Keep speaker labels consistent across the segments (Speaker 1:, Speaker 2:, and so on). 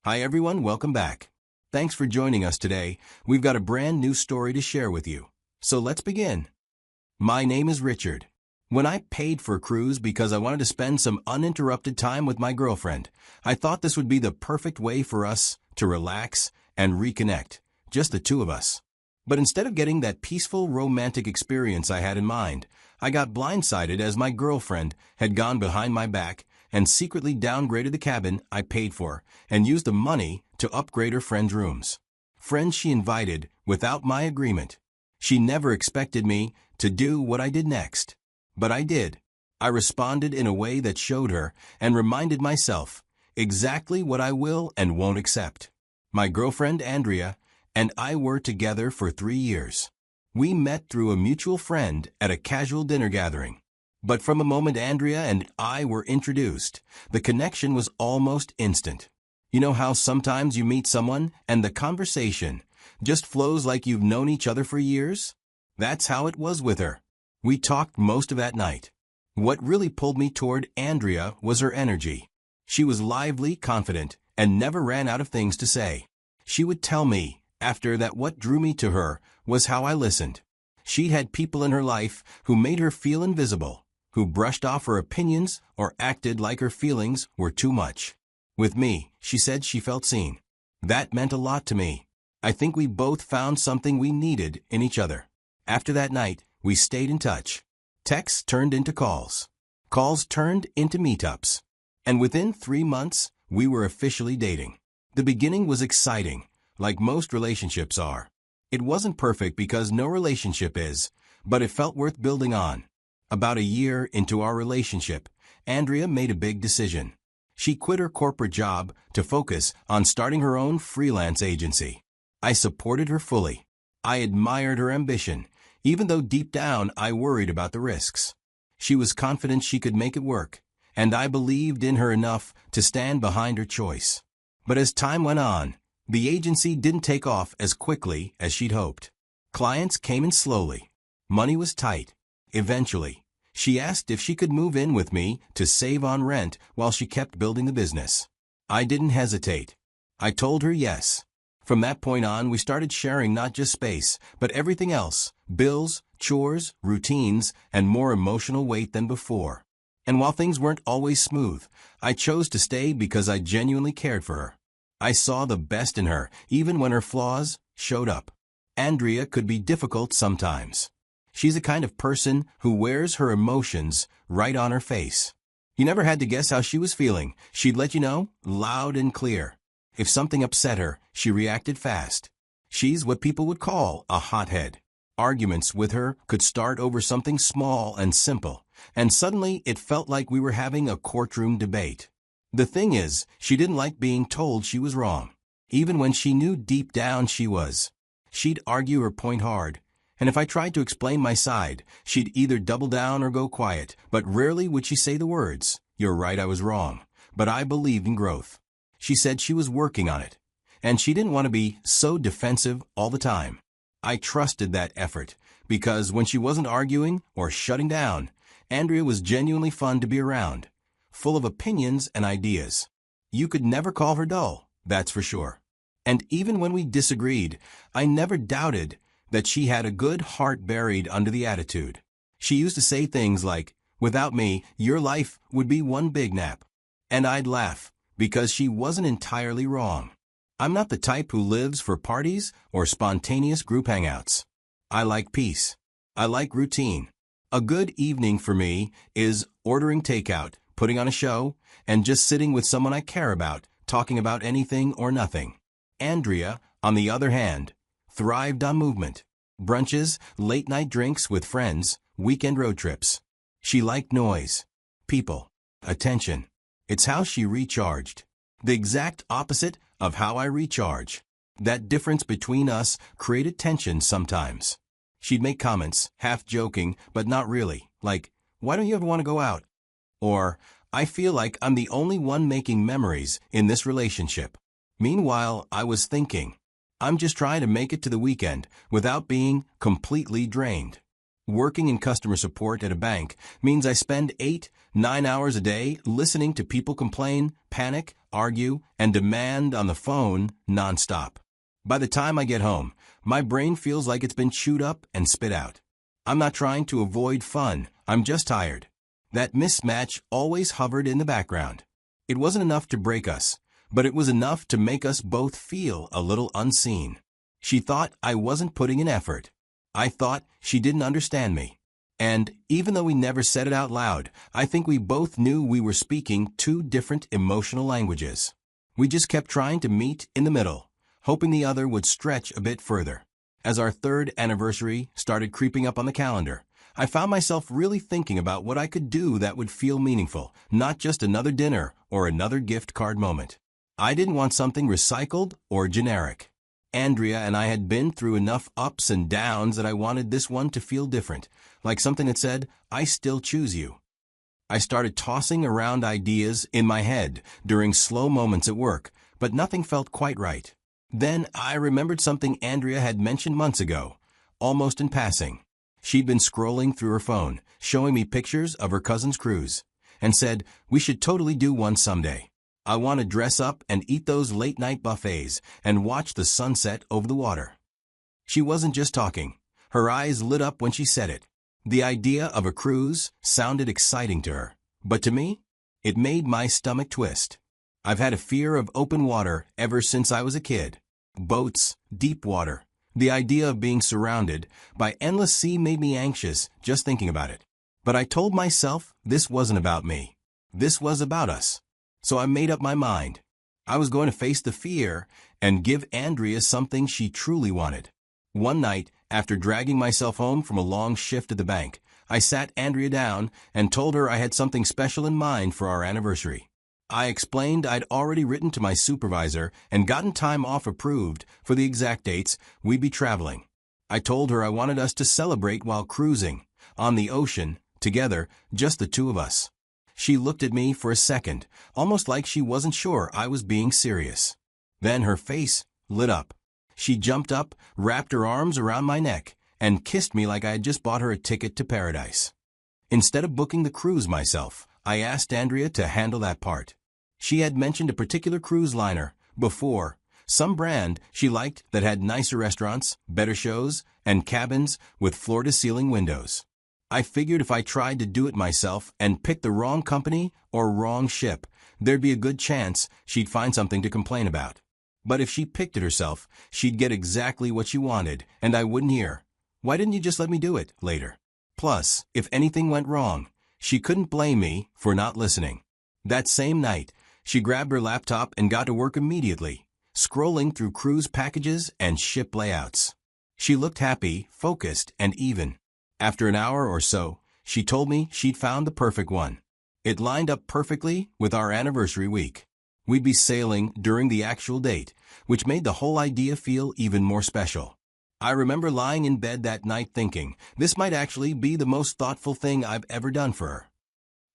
Speaker 1: Hi everyone, welcome back. Thanks for joining us today. We've got a brand new story to share with you. So let's begin. My name is Richard. When I paid for a cruise because I wanted to spend some uninterrupted time with my girlfriend, I thought this would be the perfect way for us to relax and reconnect, just the two of us. But instead of getting that peaceful, romantic experience I had in mind, I got blindsided as my girlfriend had gone behind my back and secretly downgraded the cabin I paid for and used the money to upgrade her friends' rooms. Friends she invited without my agreement. She never expected me to do what I did next. But I did. I responded in a way that showed her and reminded myself exactly what I will and won't accept. My girlfriend Andrea and I were together for 3 years. We met through a mutual friend at a casual dinner gathering. But from the moment Andrea and I were introduced, the connection was almost instant. You know how sometimes you meet someone and the conversation just flows like you've known each other for years? That's how it was with her. We talked most of that night. What really pulled me toward Andrea was her energy. She was lively, confident, and never ran out of things to say. She would tell me, after that, what drew me to her was how I listened. She had people in her life who made her feel invisible, who brushed off her opinions or acted like her feelings were too much. With me, she said she felt seen. That meant a lot to me. I think we both found something we needed in each other. After that night, we stayed in touch. Texts turned into calls. Calls turned into meetups. And within 3 months, we were officially dating. The beginning was exciting, like most relationships are. It wasn't perfect because no relationship is, but it felt worth building on. About a year into our relationship, Andrea made a big decision. She quit her corporate job to focus on starting her own freelance agency. I supported her fully. I admired her ambition, even though deep down I worried about the risks. She was confident she could make it work, and I believed in her enough to stand behind her choice. But as time went on, the agency didn't take off as quickly as she'd hoped. Clients came in slowly. Money was tight. Eventually, she asked if she could move in with me to save on rent while she kept building the business. I didn't hesitate. I told her yes. From that point on, we started sharing not just space, but everything else: bills, chores, routines, and more emotional weight than before. And while things weren't always smooth, I chose to stay because I genuinely cared for her. I saw the best in her, even when her flaws showed up. Andrea could be difficult sometimes. She's the kind of person who wears her emotions right on her face. You never had to guess how she was feeling. She'd let you know, loud and clear. If something upset her, she reacted fast. She's what people would call a hothead. Arguments with her could start over something small and simple, and suddenly it felt like we were having a courtroom debate. The thing is, she didn't like being told she was wrong, even when she knew deep down she was. She'd argue her point hard, and if I tried to explain my side, she'd either double down or go quiet, but rarely would she say the words, "You're right, I was wrong," but I believed in growth. She said she was working on it, and she didn't want to be so defensive all the time. I trusted that effort, because when she wasn't arguing or shutting down, Andrea was genuinely fun to be around, full of opinions and ideas. You could never call her dull, that's for sure. And even when we disagreed, I never doubted that she had a good heart buried under the attitude. She used to say things like, "Without me, your life would be one big nap." And I'd laugh, because she wasn't entirely wrong. I'm not the type who lives for parties or spontaneous group hangouts. I like peace. I like routine. A good evening for me is ordering takeout, putting on a show, and just sitting with someone I care about, talking about anything or nothing. Andrea, on the other hand, thrived on movement. Brunches, late-night drinks with friends, weekend road trips. She liked noise, people, attention. It's how she recharged. The exact opposite of how I recharge. That difference between us created tension sometimes. She'd make comments, half joking, but not really, like, "Why don't you ever want to go out?" Or, "I feel like I'm the only one making memories in this relationship." Meanwhile, I was thinking, I'm just trying to make it to the weekend without being completely drained. Working in customer support at a bank means I spend 8-9 hours a day listening to people complain, panic, argue, and demand on the phone nonstop. By the time I get home, my brain feels like it's been chewed up and spit out. I'm not trying to avoid fun, I'm just tired. That mismatch always hovered in the background. It wasn't enough to break us, but it was enough to make us both feel a little unseen. She thought I wasn't putting in effort. I thought she didn't understand me. And even though we never said it out loud, I think we both knew we were speaking two different emotional languages. We just kept trying to meet in the middle, hoping the other would stretch a bit further. As our third anniversary started creeping up on the calendar, I found myself really thinking about what I could do that would feel meaningful, not just another dinner or another gift card moment. I didn't want something recycled or generic. Andrea and I had been through enough ups and downs that I wanted this one to feel different, like something that said, I still choose you. I started tossing around ideas in my head during slow moments at work, but nothing felt quite right. Then I remembered something Andrea had mentioned months ago, almost in passing. She'd been scrolling through her phone, showing me pictures of her cousin's cruise, and said, we should totally do one someday. I want to dress up and eat those late-night buffets and watch the sunset over the water. She wasn't just talking. Her eyes lit up when she said it. The idea of a cruise sounded exciting to her, but to me, it made my stomach twist. I've had a fear of open water ever since I was a kid. Boats, deep water. The idea of being surrounded by endless sea made me anxious just thinking about it. But I told myself this wasn't about me. This was about us. So I made up my mind. I was going to face the fear and give Andrea something she truly wanted. One night, after dragging myself home from a long shift at the bank, I sat Andrea down and told her I had something special in mind for our anniversary. I explained I'd already written to my supervisor and gotten time off approved for the exact dates we'd be traveling. I told her I wanted us to celebrate while cruising, on the ocean, together, just the two of us. She looked at me for a second, almost like she wasn't sure I was being serious. Then her face lit up. She jumped up, wrapped her arms around my neck, and kissed me like I had just bought her a ticket to paradise. Instead of booking the cruise myself, I asked Andrea to handle that part. She had mentioned a particular cruise liner before, some brand she liked that had nicer restaurants, better shows, and cabins with floor-to-ceiling windows. I figured if I tried to do it myself and picked the wrong company or wrong ship, there'd be a good chance she'd find something to complain about. But if she picked it herself, she'd get exactly what she wanted, and I wouldn't hear, "Why didn't you just let me do it?" later. Plus, if anything went wrong, she couldn't blame me for not listening. That same night, she grabbed her laptop and got to work immediately, scrolling through cruise packages and ship layouts. She looked happy, focused, and even. After an hour or so, she told me she'd found the perfect one. It lined up perfectly with our anniversary week. We'd be sailing during the actual date, which made the whole idea feel even more special. I remember lying in bed that night thinking, this might actually be the most thoughtful thing I've ever done for her.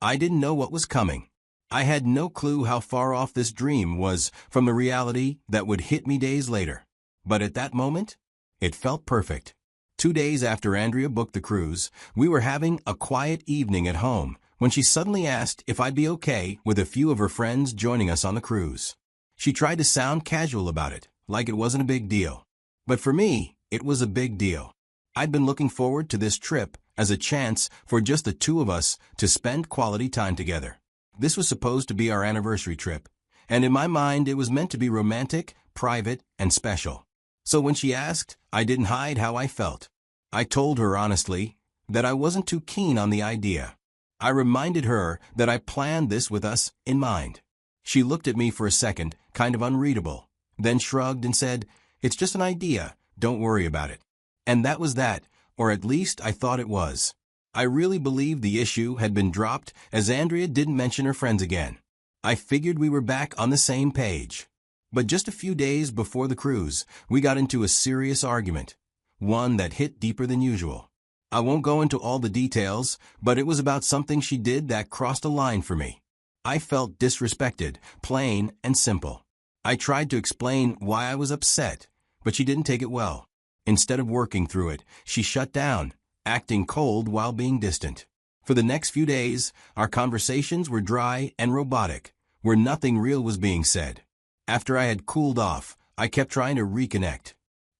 Speaker 1: I didn't know what was coming. I had no clue how far off this dream was from the reality that would hit me days later. But at that moment, it felt perfect. 2 days after Andrea booked the cruise, we were having a quiet evening at home when she suddenly asked if I'd be okay with a few of her friends joining us on the cruise. She tried to sound casual about it, like it wasn't a big deal. But for me, it was a big deal. I'd been looking forward to this trip as a chance for just the two of us to spend quality time together. This was supposed to be our anniversary trip, and in my mind it was meant to be romantic, private, and special. So when she asked, I didn't hide how I felt. I told her honestly that I wasn't too keen on the idea. I reminded her that I planned this with us in mind. She looked at me for a second, kind of unreadable, then shrugged and said, "It's just an idea, don't worry about it." And that was that, or at least I thought it was. I really believed the issue had been dropped as Andrea didn't mention her friends again. I figured we were back on the same page. But just a few days before the cruise, we got into a serious argument, one that hit deeper than usual. I won't go into all the details, but it was about something she did that crossed a line for me. I felt disrespected, plain and simple. I tried to explain why I was upset, but she didn't take it well. Instead of working through it, she shut down, acting cold while being distant. For the next few days, our conversations were dry and robotic, where nothing real was being said. After I had cooled off, I kept trying to reconnect.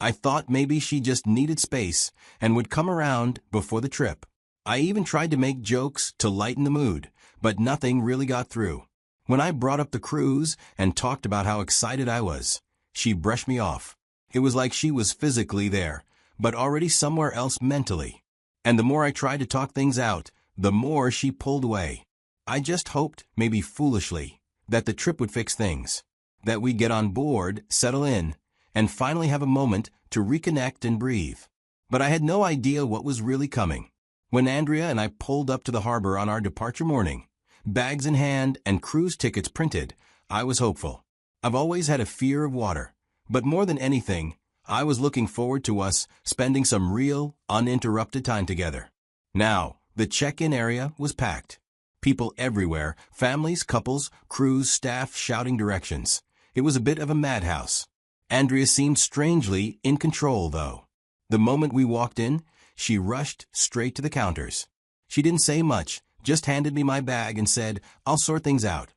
Speaker 1: I thought maybe she just needed space and would come around before the trip. I even tried to make jokes to lighten the mood, but nothing really got through. When I brought up the cruise and talked about how excited I was, she brushed me off. It was like she was physically there, but already somewhere else mentally. And the more I tried to talk things out, the more she pulled away. I just hoped, maybe foolishly, that the trip would fix things, that we'd get on board, settle in, and finally have a moment to reconnect and breathe. But I had no idea what was really coming. When Andrea and I pulled up to the harbor on our departure morning, bags in hand and cruise tickets printed, I was hopeful. I've always had a fear of water, but more than anything, I was looking forward to us spending some real, uninterrupted time together. Now, the check-in area was packed. People everywhere, families, couples, cruise staff shouting directions. It was a bit of a madhouse. Andrea seemed strangely in control, though. The moment we walked in, she rushed straight to the counters. She didn't say much, just handed me my bag and said, "I'll sort things out."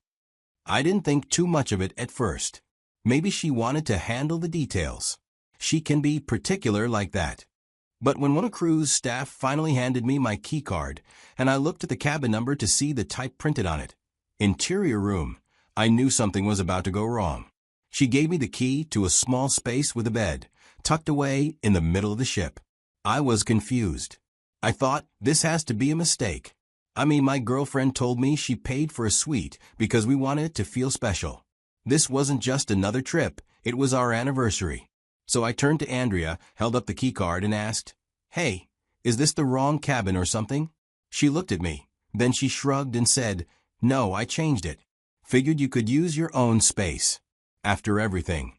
Speaker 1: I didn't think too much of it at first. Maybe she wanted to handle the details. She can be particular like that. But when one of cruise staff finally handed me my key card, and I looked at the cabin number to see the type printed on it, interior room, I knew something was about to go wrong. She gave me the key to a small space with a bed, tucked away in the middle of the ship. I was confused. I thought, this has to be a mistake. I mean, my girlfriend told me she paid for a suite because we wanted it to feel special. This wasn't just another trip, it was our anniversary. So I turned to Andrea, held up the key card and asked, "Hey, is this the wrong cabin or something?" She looked at me, then she shrugged and said, "No, I changed it. Figured you could use your own space. After everything."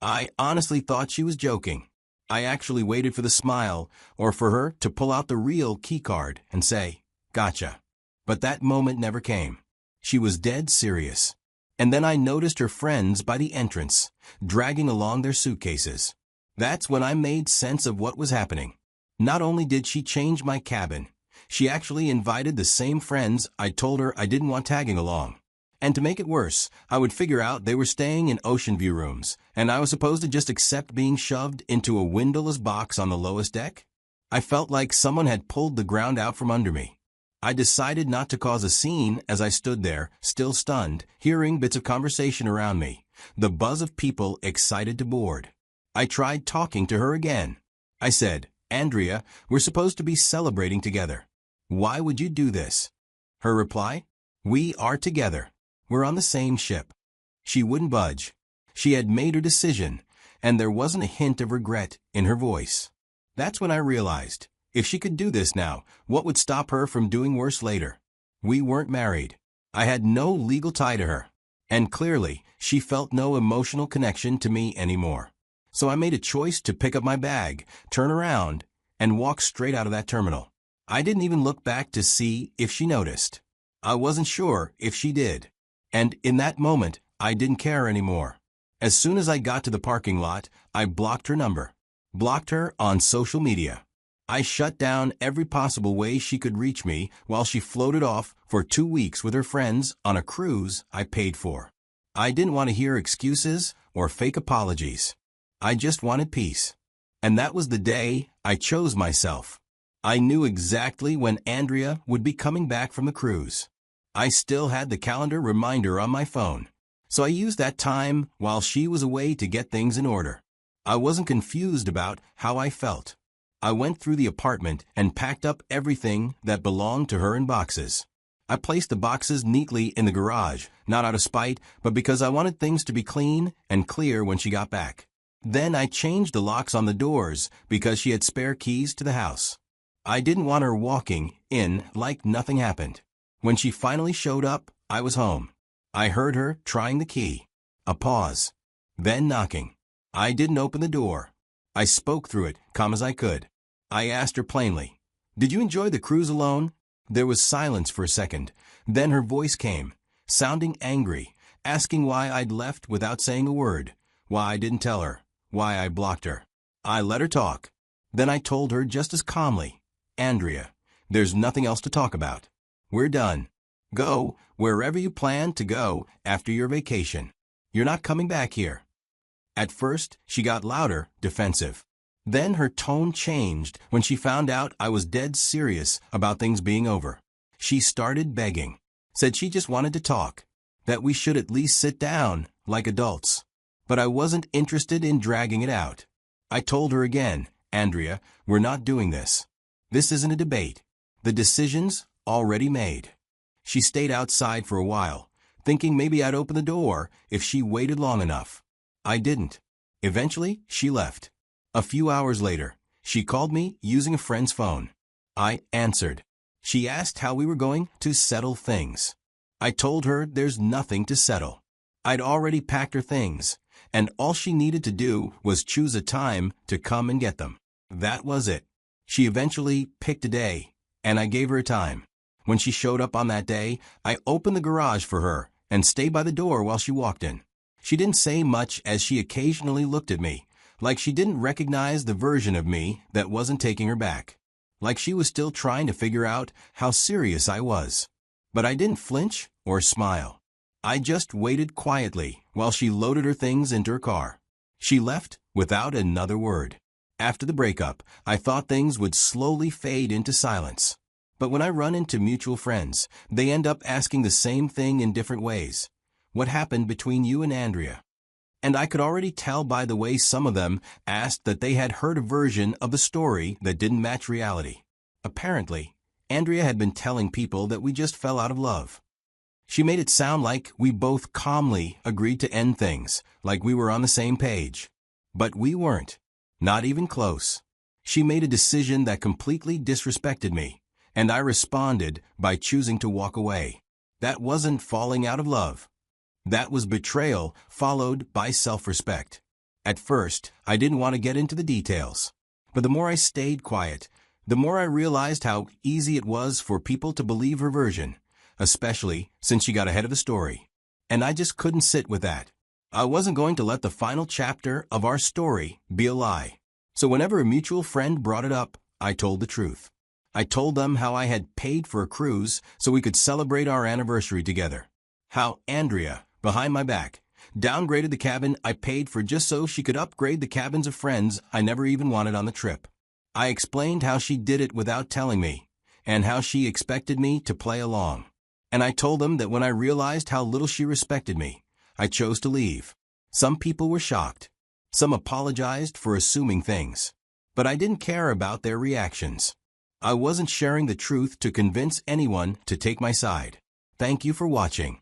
Speaker 1: I honestly thought she was joking. I actually waited for the smile, or for her to pull out the real key card and say, "Gotcha." But that moment never came. She was dead serious. And then I noticed her friends by the entrance, dragging along their suitcases. That's when I made sense of what was happening. Not only did she change my cabin, she actually invited the same friends I told her I didn't want tagging along. And to make it worse, I would figure out they were staying in ocean view rooms, and I was supposed to just accept being shoved into a windowless box on the lowest deck? I felt like someone had pulled the ground out from under me. I decided not to cause a scene as I stood there, still stunned, hearing bits of conversation around me, the buzz of people excited to board. I tried talking to her again. I said, "Andrea, we're supposed to be celebrating together. Why would you do this?" Her reply, "We are together. We're on the same ship." She wouldn't budge. She had made her decision, and there wasn't a hint of regret in her voice. That's when I realized, if she could do this now, what would stop her from doing worse later? We weren't married. I had no legal tie to her. And clearly, she felt no emotional connection to me anymore. So I made a choice to pick up my bag, turn around, and walk straight out of that terminal. I didn't even look back to see if she noticed. I wasn't sure if she did. And in that moment, I didn't care anymore. As soon as I got to the parking lot, I blocked her number. Blocked her on social media. I shut down every possible way she could reach me while she floated off for 2 weeks with her friends on a cruise I paid for. I didn't want to hear excuses or fake apologies. I just wanted peace. And that was the day I chose myself. I knew exactly when Andrea would be coming back from the cruise. I still had the calendar reminder on my phone, so I used that time while she was away to get things in order. I wasn't confused about how I felt. I went through the apartment and packed up everything that belonged to her in boxes. I placed the boxes neatly in the garage, not out of spite, but because I wanted things to be clean and clear when she got back. Then I changed the locks on the doors because she had spare keys to the house. I didn't want her walking in like nothing happened. When she finally showed up, I was home. I heard her trying the key. A pause. Then knocking. I didn't open the door. I spoke through it, calm as I could. I asked her plainly, "Did you enjoy the cruise alone?" There was silence for a second. Then her voice came, sounding angry, asking why I'd left without saying a word, why I didn't tell her, why I blocked her. I let her talk. Then I told her just as calmly, Andrea, there's nothing else to talk about. We're done. Go wherever you plan to go after your vacation. You're not coming back here." At first, she got louder, defensive. Then her tone changed when she found out I was dead serious about things being over. She started begging, said she just wanted to talk, that we should at least sit down, like adults. But I wasn't interested in dragging it out. I told her again, "Andrea, we're not doing this. This isn't a debate. The decision's already made." She stayed outside for a while, thinking maybe I'd open the door if she waited long enough. I didn't. Eventually, she left. A few hours later, she called me using a friend's phone. I answered. She asked how we were going to settle things. I told her there's nothing to settle. I'd already packed her things, and all she needed to do was choose a time to come and get them. That was it. She eventually picked a day, and I gave her a time. When she showed up on that day, I opened the garage for her and stayed by the door while she walked in. She didn't say much as she occasionally looked at me, like she didn't recognize the version of me that wasn't taking her back, like she was still trying to figure out how serious I was. But I didn't flinch or smile. I just waited quietly while she loaded her things into her car. She left without another word. After the breakup, I thought things would slowly fade into silence. But when I run into mutual friends, they end up asking the same thing in different ways. What happened between you and Andrea? And I could already tell by the way some of them asked that they had heard a version of the story that didn't match reality. Apparently, Andrea had been telling people that we just fell out of love. She made it sound like we both calmly agreed to end things, like we were on the same page. But we weren't. Not even close. She made a decision that completely disrespected me, and I responded by choosing to walk away. That wasn't falling out of love. That was betrayal followed by self-respect. At first, I didn't want to get into the details. But the more I stayed quiet, the more I realized how easy it was for people to believe her version, especially since she got ahead of the story. And I just couldn't sit with that. I wasn't going to let the final chapter of our story be a lie. So whenever a mutual friend brought it up, I told the truth. I told them how I had paid for a cruise so we could celebrate our anniversary together. How Andrea, behind my back, downgraded the cabin I paid for just so she could upgrade the cabins of friends I never even wanted on the trip. I explained how she did it without telling me, and how she expected me to play along. And I told them that when I realized how little she respected me, I chose to leave. Some people were shocked. Some apologized for assuming things. But I didn't care about their reactions. I wasn't sharing the truth to convince anyone to take my side. Thank you for watching.